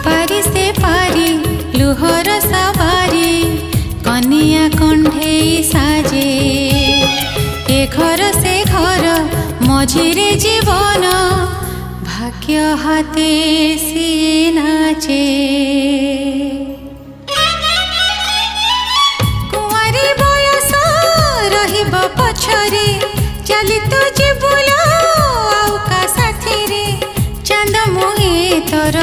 पारी से पारी लुहर सवारी कनिया कंठे साजे ए घर से घर मझिरे जीवन भाग्य हाथे सिए नाचे कुआरी बयस रहिब पछरे चली तो जीबुल आउ का साथी रे चांद मुहे तोर